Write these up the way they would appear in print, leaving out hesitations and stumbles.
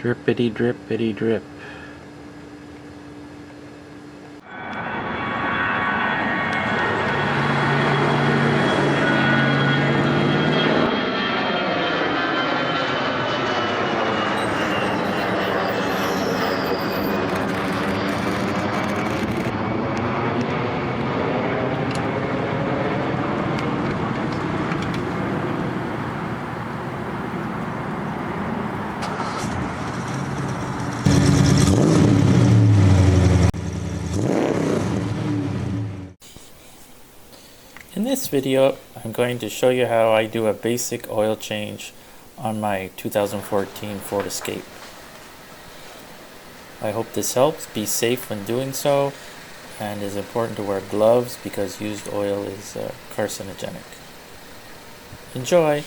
Drippity drippity drip. In this video, I'm going to show you how I do a basic oil change on my 2014 Ford Escape. I hope this helps. Be safe when doing so, and it's important to wear gloves because used oil is carcinogenic. Enjoy!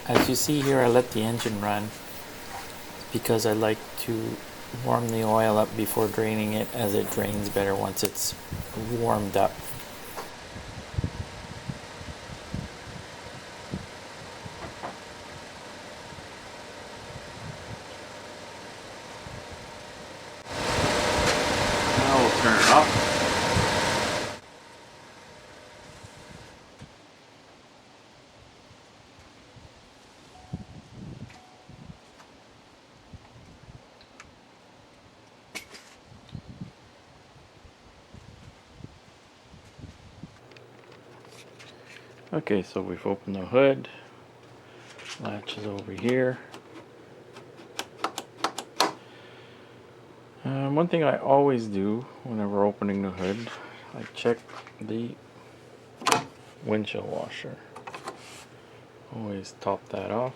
As you see here, I let the engine run because I like to warm the oil up before draining it, as it drains better once it's warmed up. Now we'll turn it off. Okay, so we've opened the hood. Latch is over here. One thing I always do whenever opening the hood, I check the windshield washer. Always top that off.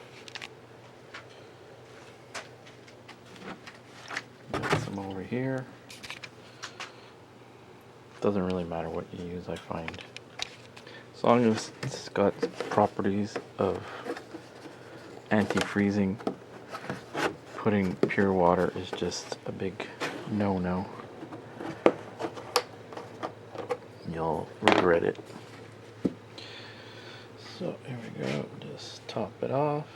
Got some over here. Doesn't really matter what you use, I find. As long as it's got properties of anti-freezing, putting pure water is just a big no-no. You'll regret it. So here we go, just top it off.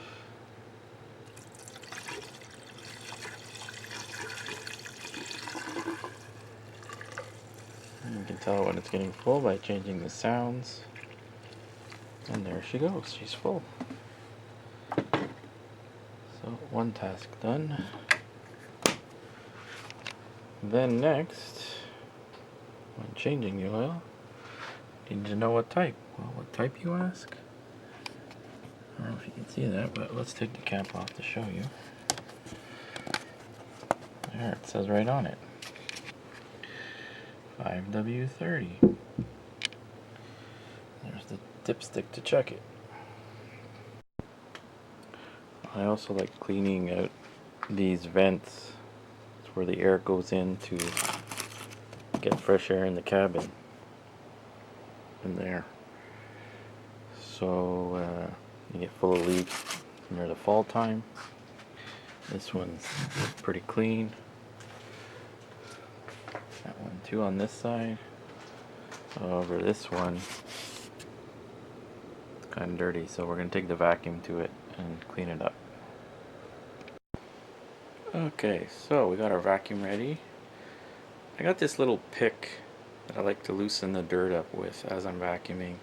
And you can tell when it's getting full by changing the sounds. And there she goes, she's full. So one task done. Then next, when changing the oil, you need to know what type. Well, what type, you ask? I don't know if you can see that, but let's take the cap off to show you. There, it says right on it. 5W30. There's the dipstick to check it. I also like cleaning out these vents. It's where the air goes in to get fresh air in the cabin. In there. So you get full of leaks near the fall time. This one's pretty clean. That one too on this side. However, this one is kind of dirty, so we're going to take the vacuum to it and clean it up. Okay, so we got our vacuum ready. I got this little pick that I like to loosen the dirt up with as I'm vacuuming.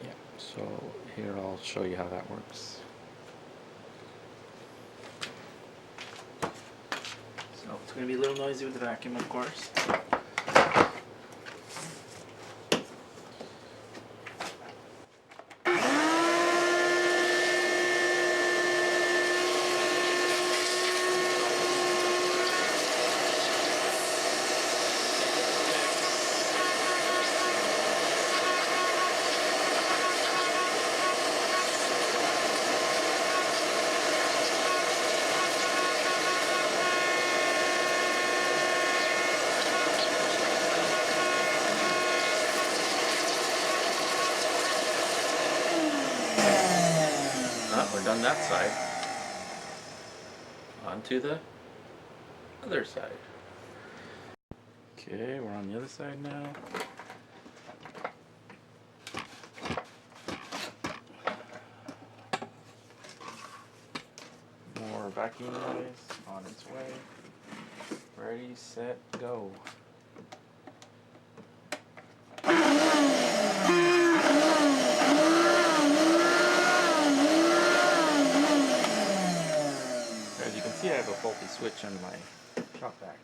Yeah, so here I'll show you how that works. So it's going to be a little noisy with the vacuum, of course. We're done that side. Onto the other side. Okay, we're on the other side now. More vacuum noise on its way. Ready, set, go. As you can see, I have a faulty switch on my shop vac.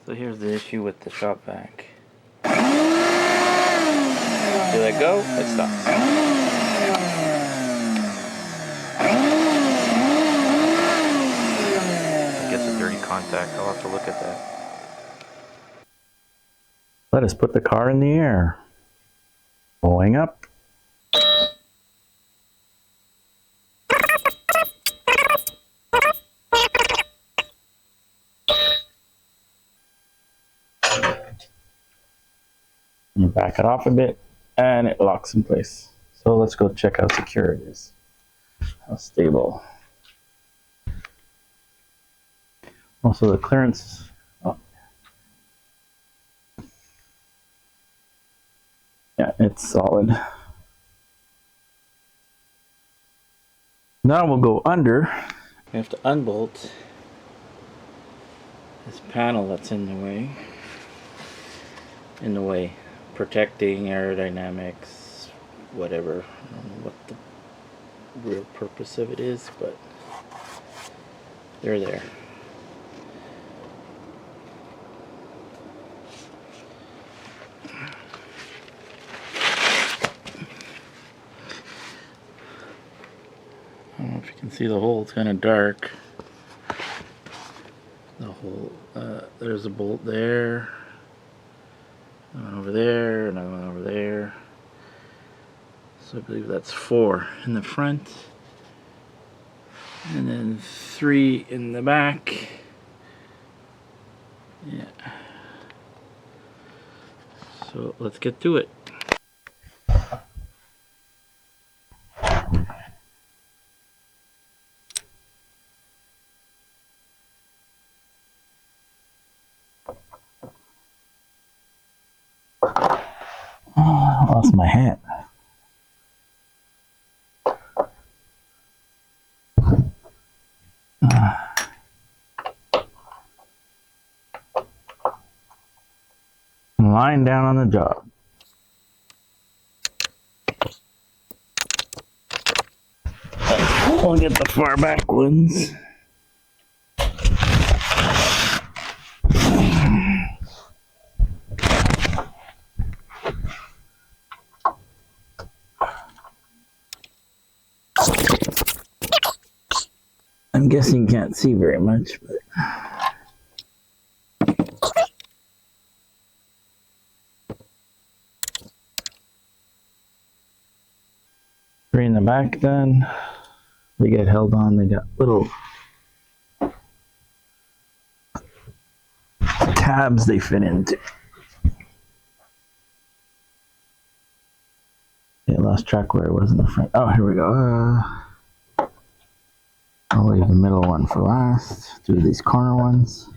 So here's the issue with the shop vac. Do let go, it stops. I guess a dirty contact, I'll have to look at that. Let us put the car in the air. Going up. And back it off a bit, and it locks in place. So let's go check how secure it is. How stable. Also the clearance. Oh. Yeah, it's solid. Now we'll go under. We have to unbolt this panel that's in the way, protecting aerodynamics, whatever. I don't know what the real purpose of it is, but they're there. I don't know if you can see the hole, it's kind of dark. The hole, there's a bolt there, one over there, another one over there. So I believe that's 4 in the front, and then 3 in the back. Yeah. So let's get to it. Oh, I lost my hat. I'm lying down on the job. We'll get the far back ones. I'm guessing you can't see very much, but three in the back done. They get held on, they got little tabs they fit into. Yeah, I lost track where it was in the front. Oh, here we go. I'll leave the middle one for last. Do these corner ones.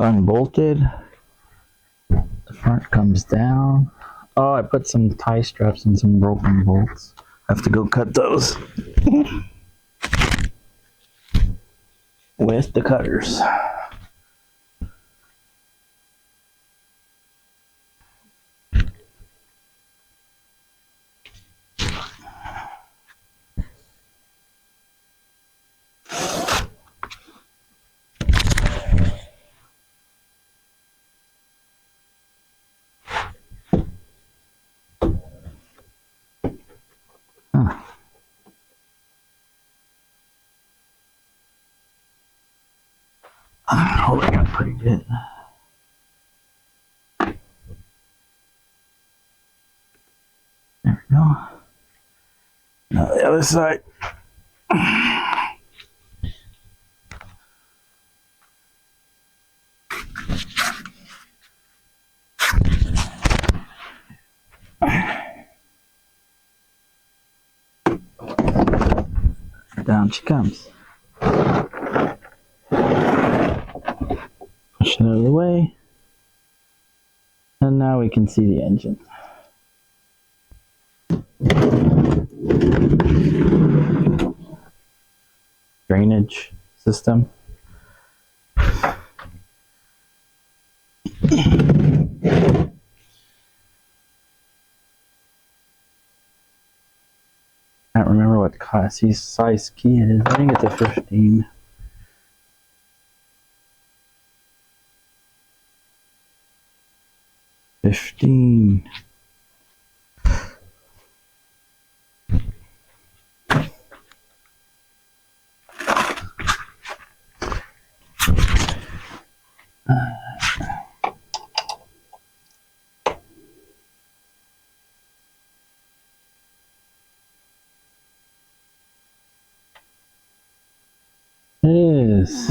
Unbolted. The front comes down. Oh, I put some tie straps and some broken bolts. I have to go cut those with the cutters. Holding up pretty good. There we go. Now the other side. Down she comes. Push it out of the way. And now we can see the engine. Drainage system. I don't remember what size key it is. I think it's a 15. It is.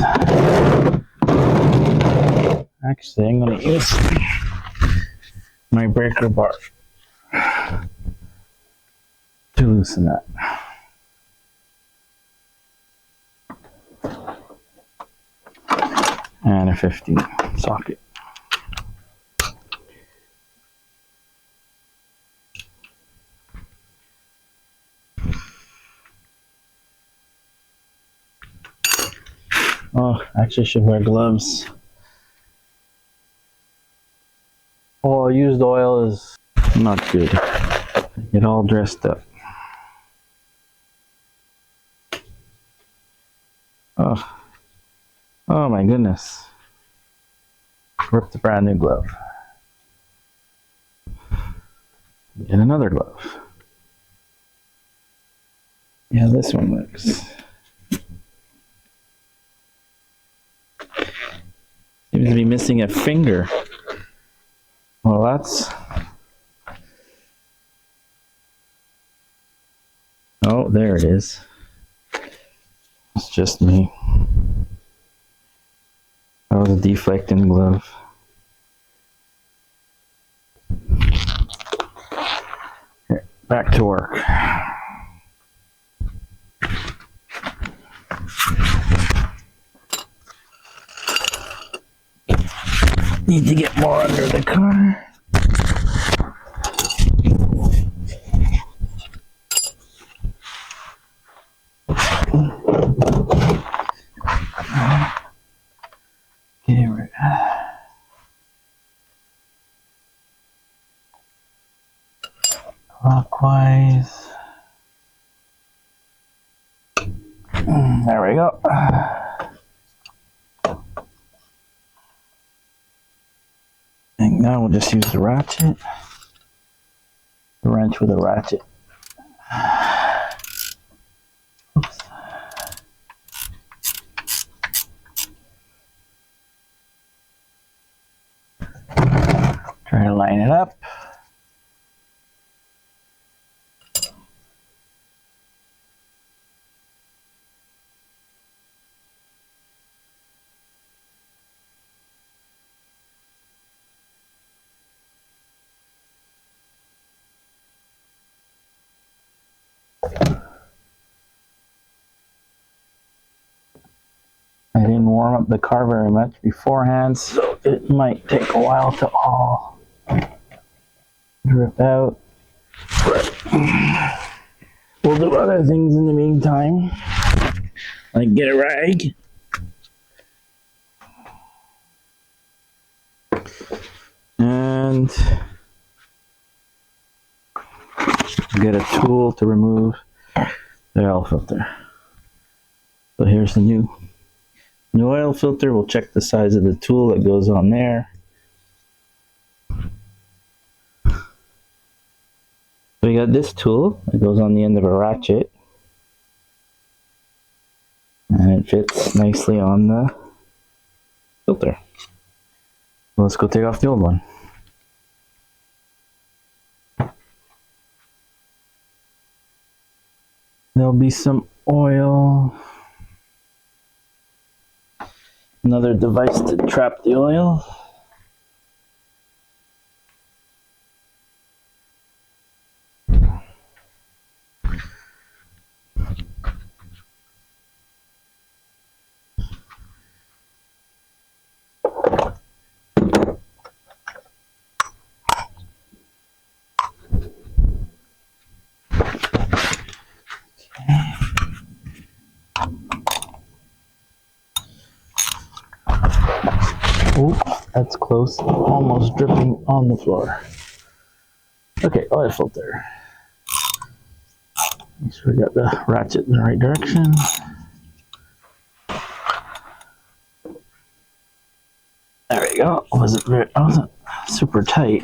Actually, I'm going to use my breaker bar to loosen that. And a 15 socket. Oh, actually should wear gloves. Oh, used oil is not good. Get all dressed up. Oh my goodness. Ripped a brand new glove. Get another glove. Yeah, this one works. Seems to be missing a finger. Well, that's... Oh, there it is. It's just me. That was a defect in the glove. Okay, back to work. Need to get more under the car. Okay, right. Clockwise. There we go. And now we'll just use the ratchet. The wrench with a ratchet. Oops. Try to line it up. I didn't warm up the car very much beforehand, so it might take a while to all drip out. But we'll do other things in the meantime, like get a rag. And get a tool to remove the oil filter. So here's the new oil filter. We'll check the size of the tool that goes on there. So we got this tool that goes on the end of a ratchet. And it fits nicely on the filter. Let's go take off the old one. There'll be some oil. Another device to trap the oil. Oh, that's close. Almost dripping on the floor. Okay, oil filter. Make sure we got the ratchet in the right direction. There we go. I wasn't super tight.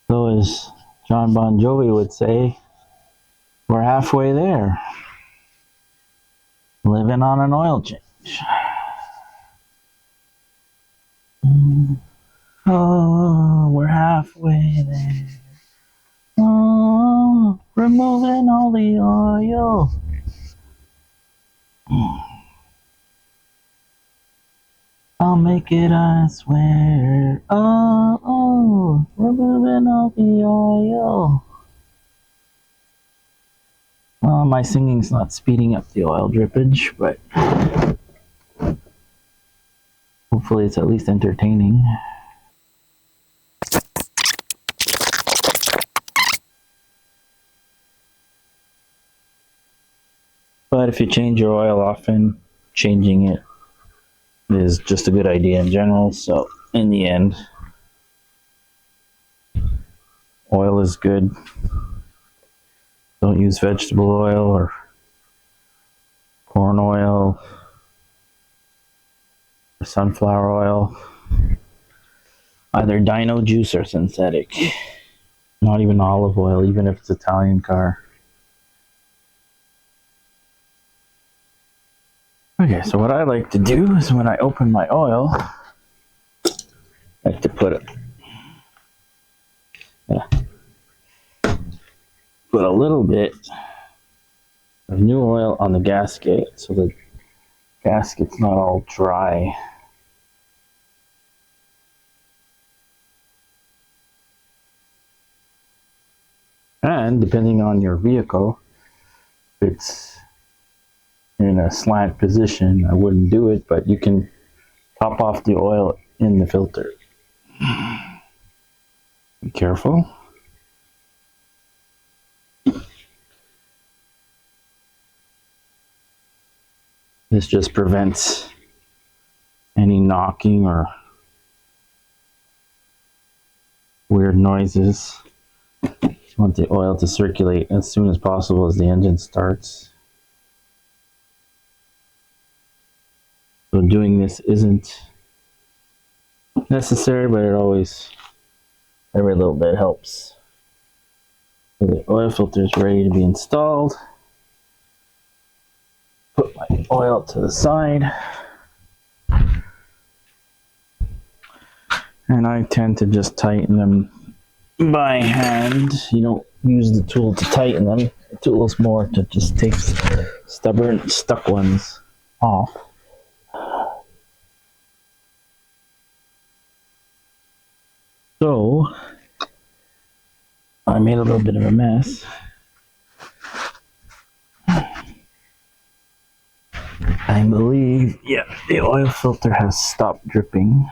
So as John Bon Jovi would say, we're halfway there. Living on an oil change. Oh, we're halfway there. Oh, removing all the oil. I'll make it, I swear. Oh, removing all the oil. Well, my singing's not speeding up the oil drippage, but hopefully it's at least entertaining. But if you change your oil often, changing it is just a good idea in general. So in the end, oil is good. Don't use vegetable oil or corn oil or sunflower oil. Either dino juice or synthetic. Not even olive oil, even if it's an Italian car. Okay, so what I like to do is when I open my oil, I like to put a little bit of new oil on the gasket so the gasket's not all dry. And depending on your vehicle, if it's in a slant position, I wouldn't do it, but you can top off the oil in the filter. Be careful. This just prevents any knocking or weird noises. You want the oil to circulate as soon as possible as the engine starts. So doing this isn't necessary, but every little bit helps. So the oil filter is ready to be installed. Put my oil to the side. And I tend to just tighten them by hand. You don't use the tool to tighten them. The tool is more to just take stubborn, stuck ones off. So, I made a little bit of a mess. I believe, yeah, the oil filter has stopped dripping.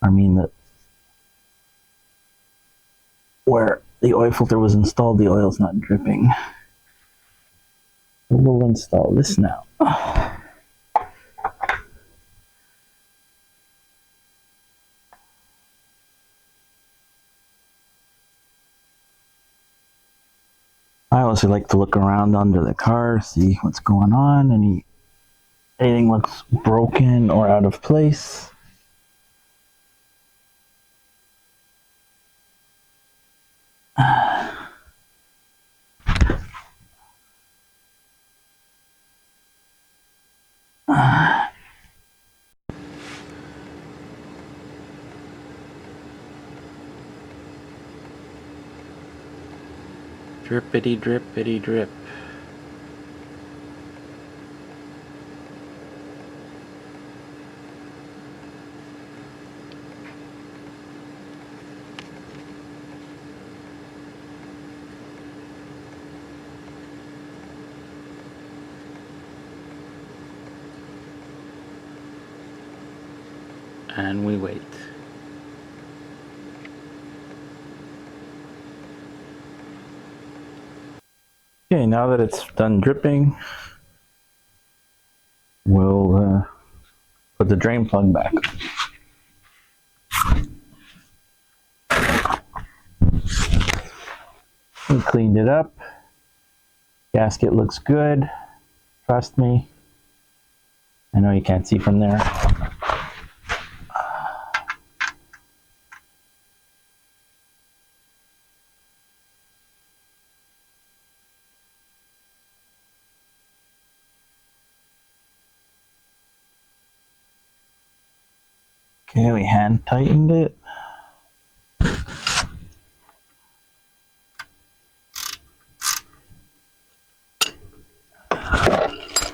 I mean, where the oil filter was installed, the oil's not dripping. We'll install this now. I also like to look around under the car, see what's going on, anything looks broken or out of place. Drippity drippity drip. And we wait. Okay, now that it's done dripping, we'll put the drain plug back. We cleaned it up. Gasket looks good. Trust me. I know you can't see from there. Okay, we hand tightened it.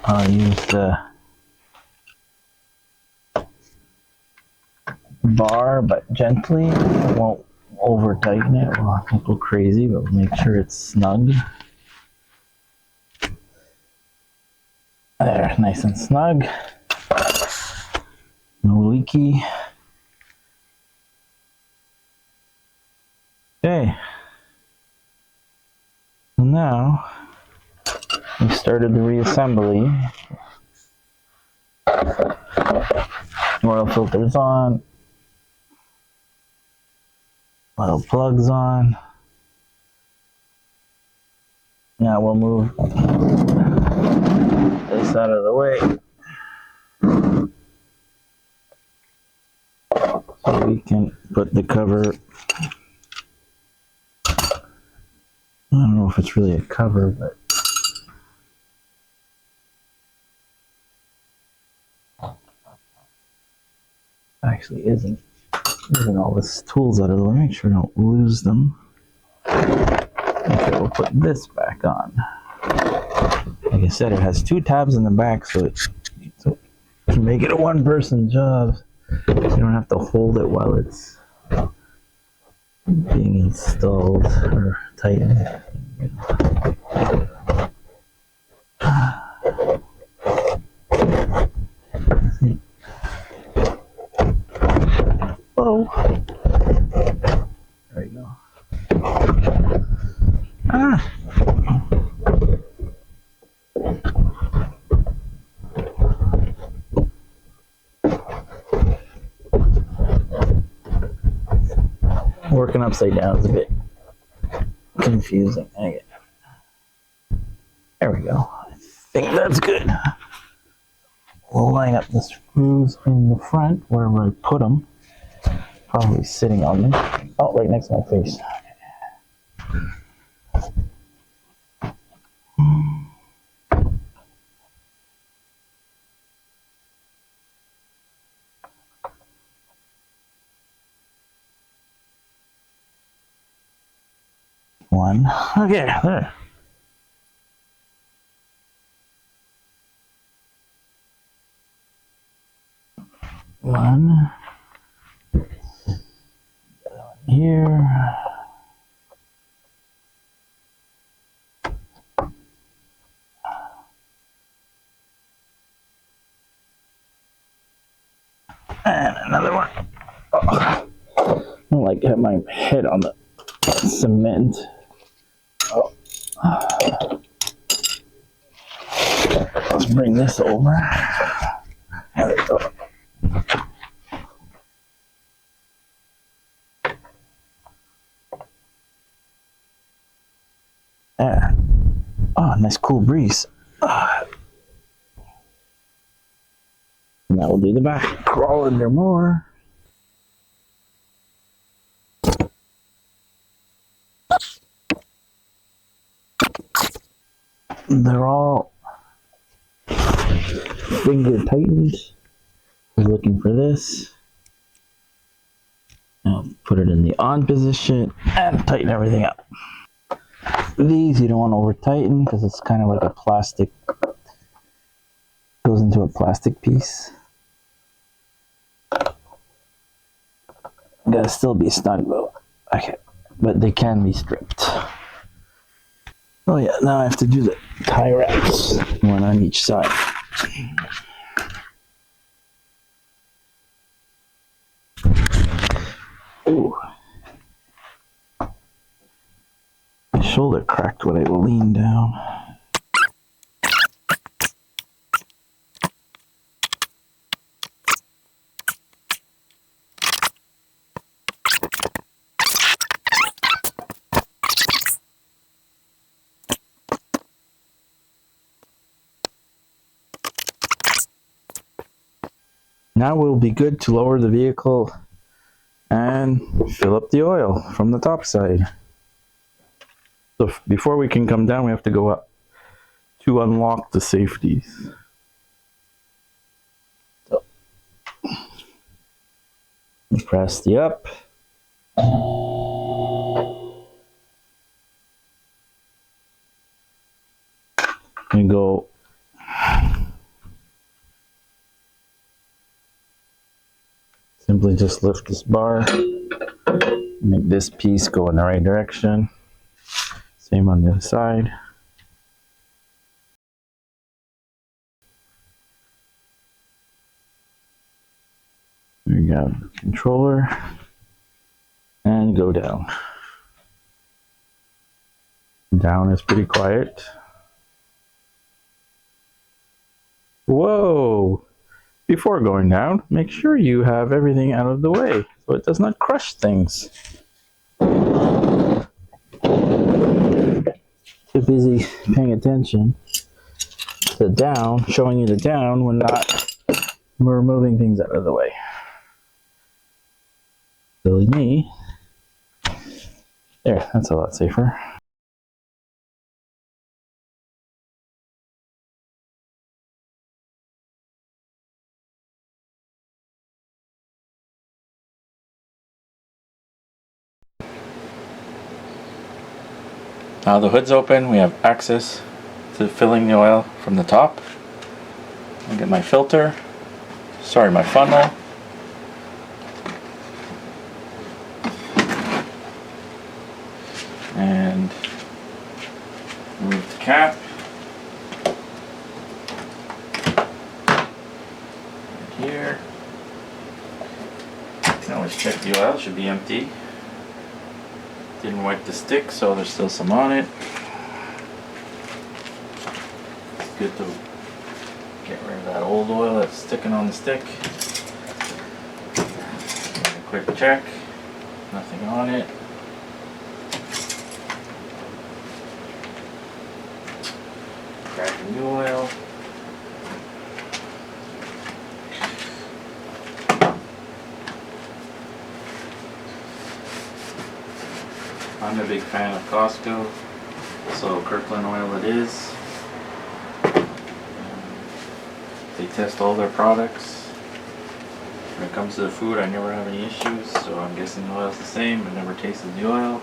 I'll use the bar, but gently. I won't over tighten it. Well, I won't go crazy, but we'll make sure it's snug. There, nice and snug. No leaky. Okay. Now, we started the reassembly. Oil filter's on. Oil plug's on. Now we'll move this out of the way so we can put the cover. I don't know if it's really a cover, but actually isn't. Moving all these tools out of the way, make sure I don't lose them. Okay, we'll put this back on. Like I said, it has two tabs in the back, so it can make it a one-person job. So you don't have to hold it while it's being installed or tightened. Oh, there you go. Working upside down is a bit confusing. There we go. I think that's good. We'll line up the screws in the front where I put them. Probably sitting on them. Oh, right next to my face. One. Okay, there. One. Here. And another one. I don't like having my head on the cement. Oh. Let's bring this over. There we go. There. Oh, nice cool breeze. Now we'll do the back. Crawl under more. They're all finger tightened. We're looking for this. Now put it in the on position and tighten everything up. These you don't want to over tighten because it's kind of like a plastic, goes into a plastic piece. Gotta still be snug though. Okay, but they can be stripped. Oh yeah, now I have to do the tie wraps, one on each side. Ooh. My shoulder cracked when I leaned down. Now we'll be good to lower the vehicle and fill up the oil from the top side. So before we can come down, we have to go up to unlock the safeties. So, press the up. And go simply just lift this bar, make this piece go in the right direction. Same on the other side. There you go, controller, and go down. Down is pretty quiet. Whoa! Before going down, make sure you have everything out of the way so it does not crush things. Too busy paying attention to down, showing you the down when not we're moving things out of the way. Silly me. There, that's a lot safer. Now the hood's open, we have access to filling the oil from the top. I'll get my filter, my funnel. And remove the cap. Right here. You can always check the oil, it should be empty. Didn't wipe the stick, so there's still some on it. It's good to get rid of that old oil that's sticking on the stick. A quick check, nothing on it. Grab the new oil. I'm a big fan of Costco, so Kirkland oil it is. They test all their products. When it comes to the food, I never have any issues, so I'm guessing the oil's the same. I never tasted the oil.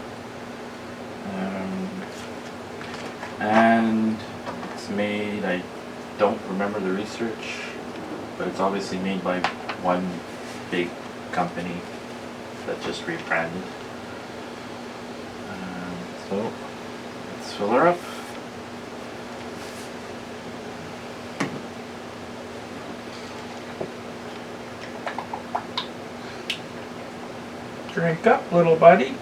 And it's made, I don't remember the research, but it's obviously made by one big company that just rebranded. So let's fill her up. Drink up, little buddy.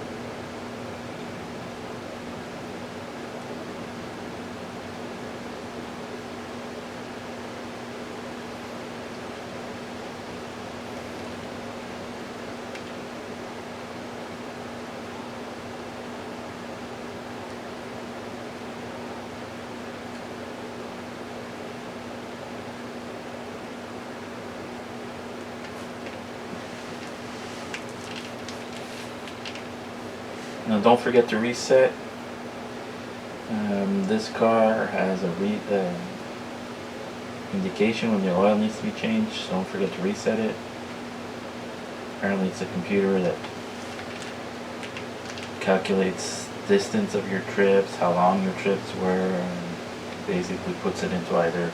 Now don't forget to reset. This car has a indication when the oil needs to be changed, so don't forget to reset it. Apparently it's a computer that calculates distance of your trips, how long your trips were, and basically puts it into either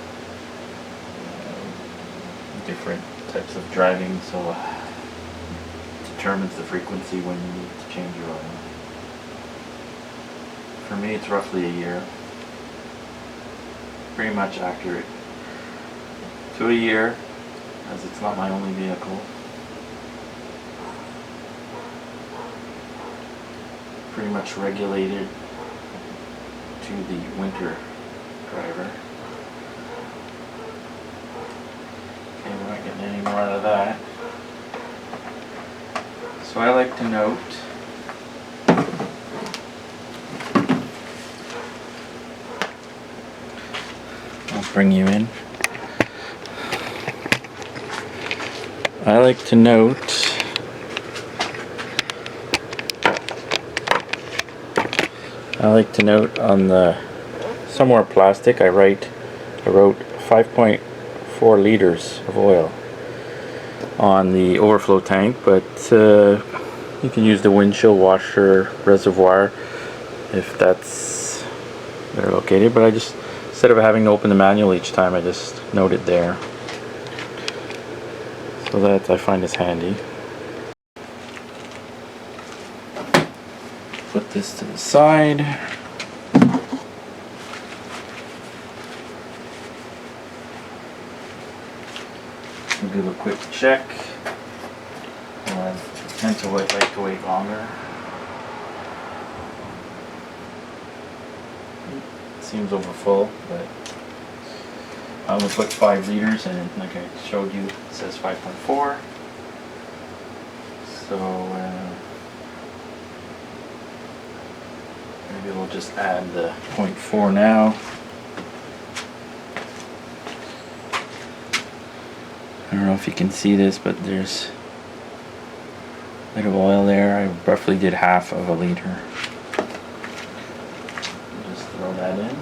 different types of driving, so determines the frequency when you need to change your oil. For me, it's roughly a year. Pretty much accurate to a year, as it's not my only vehicle. Pretty much regulated to the winter driver. Okay, we're not getting any more out of that. So I like to note bring you in. I like to note on the somewhere plastic I wrote 5.4 liters of oil on the overflow tank, but you can use the windshield washer reservoir if that's better located, but I just, instead of having to open the manual each time, I just note it there. So that I find is handy. Put this to the side. We'll give a quick check. I tend to like to wait longer. Seems over full, but I only put 5 liters, and like I showed you, it says 5.4. So maybe we'll just add the 0.4 now. I don't know if you can see this, but there's a bit of oil there. I roughly did half of a liter. Just throw that in.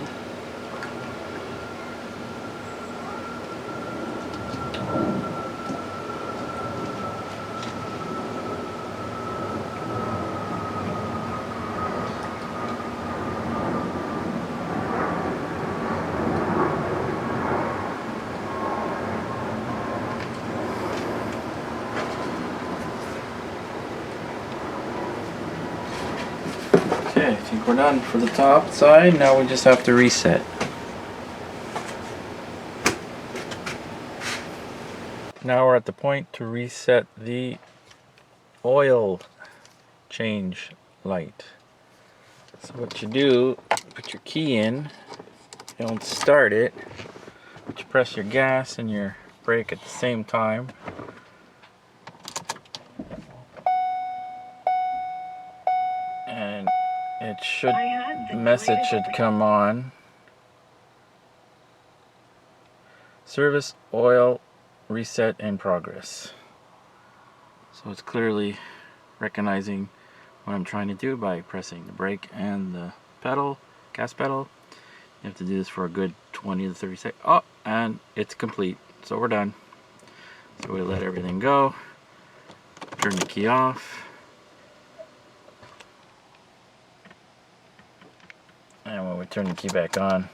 Okay, I think we're done for the top side. Now we just have to reset. Now we're at the point to reset the oil change light. So what you do, put your key in, you don't start it, but you press your gas and your brake at the same time. And it should, the message should come on. Service oil reset in progress. So it's clearly recognizing what I'm trying to do by pressing the brake and the pedal, gas pedal. You have to do this for a good 20 to 30 seconds. Oh, and it's complete. So we're done. So we let everything go. Turn the key off. And when we turn the key back on,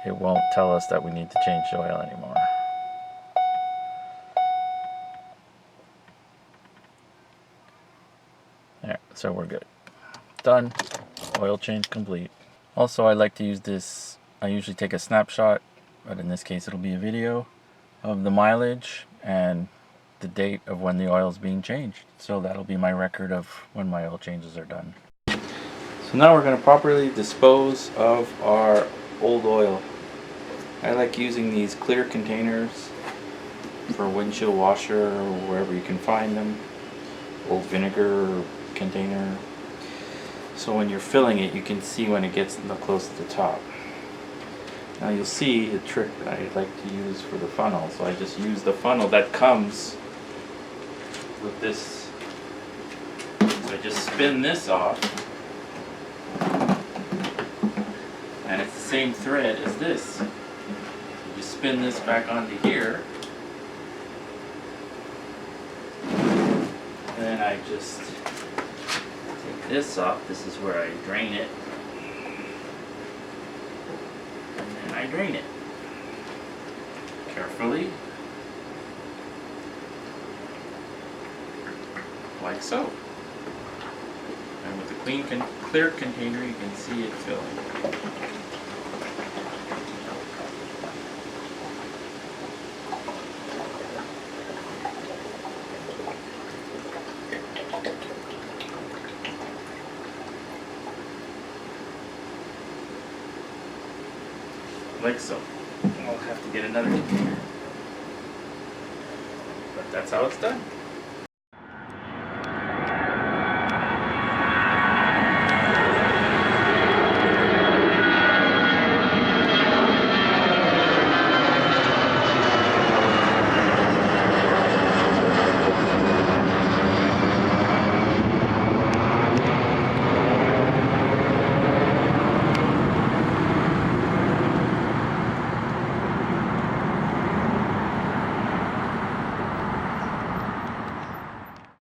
it won't tell us that we need to change the oil anymore. There, so we're good. Done. Oil change complete. Also, I like to use this, I usually take a snapshot, but in this case it'll be a video of the mileage, and the date of when the oil is being changed. So that'll be my record of when my oil changes are done. So now we're going to properly dispose of our old oil. I like using these clear containers for windshield washer or wherever you can find them. Old vinegar container. So when you're filling it, you can see when it gets close to the top. Now you'll see a trick that I like to use for the funnel. So I just use the funnel that comes with this. So I just spin this off, and it's the same thread as this. You spin this back onto here, and then I just take this off. This is where I drain it. I drain it carefully, like so. And with the clear container, you can see it filling. Like so. I'll have to get another container. But that's how it's done.